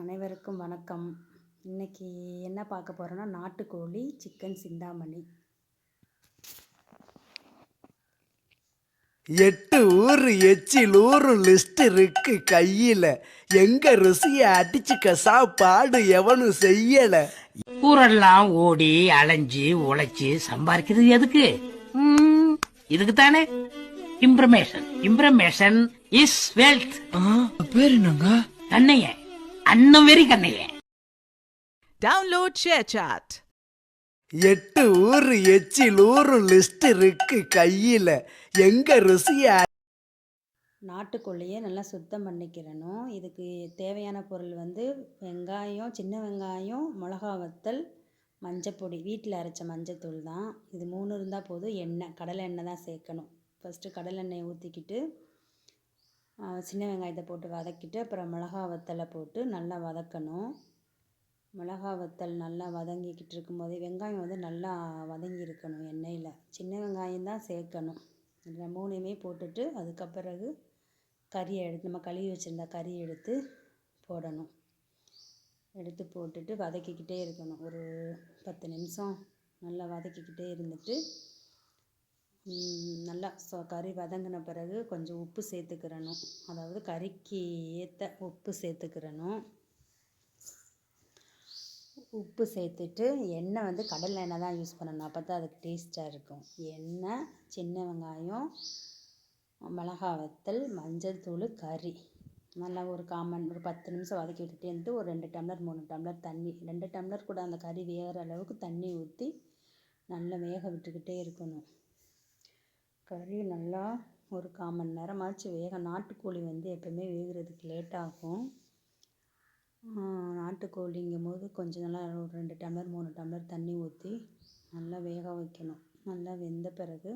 அனைவருக்கும் வணக்கம். இன்னைக்கு என்ன பார்க்க போகிறோன்னா, நாட்டுக்கோழி சிக்கன் சிந்தாமணி. 8 ஊரு எச்சில் ஊரும் லிஸ்ட் இருக்கு கையில. எங்க ருசிய அடிச்சுக்க சாப்பாடு எவனும் செய்யல. ஊரெல்லாம் ஓடி அலைஞ்சு உழைச்சு சம்பாதிக்கிறது எதுக்கு? இதுக்கு தானே. இம்ப்ரமேஷன் இஸ் வெல்த். பேர் என்னங்க? கண்ணைய அன்னம் வெறி கண்ணைய. Download share chat. 8 ஊரு எச்சில் ஊரும் லிஸ்ட் இருக்கு கையில. எங்க ருசிய நாட்டுக்கோழியை நல்லா சுத்தம் பண்ணிக்கிறணும். இதுக்கு தேவையான பொருள் வெங்காயம், சின்ன வெங்காயம், மிளகா வத்தல், மஞ்சப்பொடி, வீட்டில் அரைச்ச மஞ்சத்தூள் தான். இது 3 இருந்தால் போதும். எண்ணெய், கடலை எண்ணெய் தான் சேர்க்கணும். ஃபஸ்ட்டு கடலை எண்ணெயை ஊற்றிக்கிட்டு சின்ன வெங்காயத்தை போட்டு வதக்கிட்டு அப்புறம் மிளகா வத்தலை போட்டு நல்லா வதக்கணும். மிளகா வத்தல் நல்லா வதங்கிக்கிட்டு இருக்கும்போதே வெங்காயம் நல்லா வதங்கி இருக்கணும் எண்ணெயில். சின்ன வெங்காயம் தான் சேர்க்கணும். இந்த 3மே போட்டுட்டு அதுக்கப்பிறகு கறியை எடுத்து நம்ம கழுவி வச்சுருந்தா கறி எடுத்து போடணும். எடுத்து போட்டுட்டு வதக்கிக்கிட்டே இருக்கணும். ஒரு 10 நிமிஷம் நல்லா வதக்கிக்கிட்டே இருந்துட்டு நல்லா கறி வதங்கின பிறகு கொஞ்சம் உப்பு சேர்த்துக்கிறணும். அதாவது கறிக்கு ஏற்ற உப்பு சேர்த்துக்கிறணும். உப்பு சேர்த்துட்டு எண்ணெய் கடலை எண்ணெய் தான் யூஸ் பண்ணணும். அப்போ தான் அதுக்கு டேஸ்ட்டாக இருக்கும். எண்ணெய், சின்ன வெங்காயம், மிளகா வத்தல், மஞ்சள் தூள், கறி நல்லா ஒரு 10 நிமிஷம் வதக்கி விட்டுட்டே இருந்துட்டு ஒரு 2 டம்ளர் 3 டம்ளர் தண்ணி, 2 டம்ளர் கூட அந்த கறி வேகிற அளவுக்கு தண்ணி ஊற்றி நல்லா வேக விட்டுக்கிட்டே இருக்கணும். கறி நல்லா ஒரு 1/4 மணி நேரமாச்சு நாட்டுக்கோழி எப்போவுமே வேகிறதுக்கு லேட் ஆகும். நாட்டுக்கோழிங்கும் போது கொஞ்சம் நல்லா ஒரு 2 டம்ளர் 3 டம்ளர் தண்ணி ஊற்றி நல்லா வேக வைக்கணும். நல்லா வெந்த பிறகு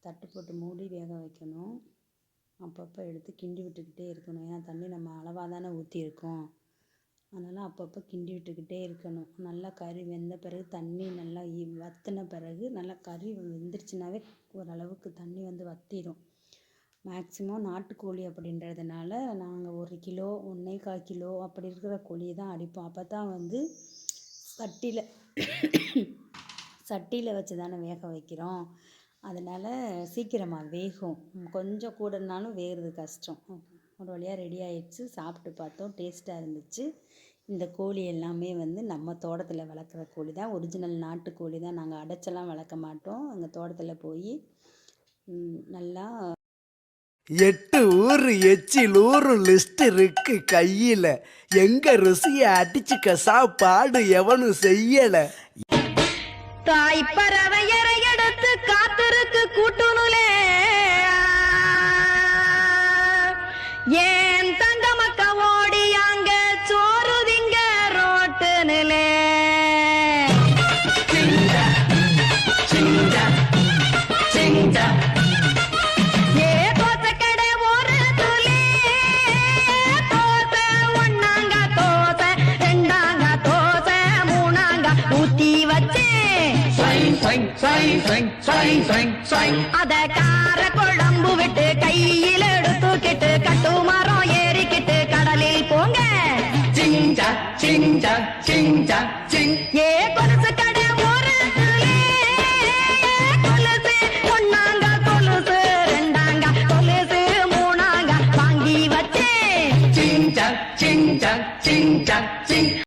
தட்டு போட்டு மூடி வேக வைக்கணும். அப்பப்போ எடுத்து கிண்டி விட்டுக்கிட்டே இருக்கணும். ஏன்னா தண்ணி நம்ம அளவாக தானே ஊற்றிருக்கோம். அதனால் அப்பப்போ கிண்டி விட்டுக்கிட்டே இருக்கணும். நல்லா கறி வெந்த பிறகு தண்ணி நல்லா வற்றின பிறகு நல்லா கறி வெந்துருச்சுனாவே ஓரளவுக்கு தண்ணி வற்றிடும். மேக்ஸிமம் நாட்டுக்கோழி அப்படின்றதுனால நாங்கள் 1 கிலோ 1.25 கிலோ அப்படி இருக்கிற கோழியை தான் அடிப்போம். அப்போ தான் சட்டியில் வச்சு தானே வேக வைக்கிறோம். அதனால் சீக்கிரமாக வேகும். கொஞ்சம் கூடனாலும் வேகிறது கஷ்டம். ஒரு வழியாக ரெடி ஆயிடுச்சு. சாப்பிட்டு பார்த்தோம், டேஸ்ட்டாக இருந்துச்சு. இந்த கோழி எல்லாமே நம்ம தோட்டத்தில் வளர்க்குற கோழி தான். ஒரிஜினல் நாட்டுக்கோழி தான். நாங்கள் அடைச்செல்லாம் வளர்க்க மாட்டோம். எங்கள் தோட்டத்தில் போய் நல்லா 8 ஊரு எச்சில் ஊரும் லிஸ்ட் இருக்கு கையில. எங்க ருசிய அடிச்சுக்க சாப்பாடு எவனும் செய்யல. தாய் பறவையரை எடுத்து காத்திருக்கு கூட்டுனுலே ஏன் தங்க மக்க ஓடியாங்க சோறுதிங்க ரோட்டு நிலே ஏ தோசை கடை ஒரு துளி தோசை, 1ங்க தோசை, 2ங்க தோசை, 3ங்க ஊத்தி வச்சே அத கார குழம்பு விட்டு கையில் எடுத்துக்கிட்டு கட்டுமரம் ஏறிக்கிட்டு கடலில் போங்க. ஏ கொலுசு கடை ஒரு கொலுசு, 1ங்க கொலுசு, 2ங்க கொலுசு, 3ங்க வாங்கி வச்சே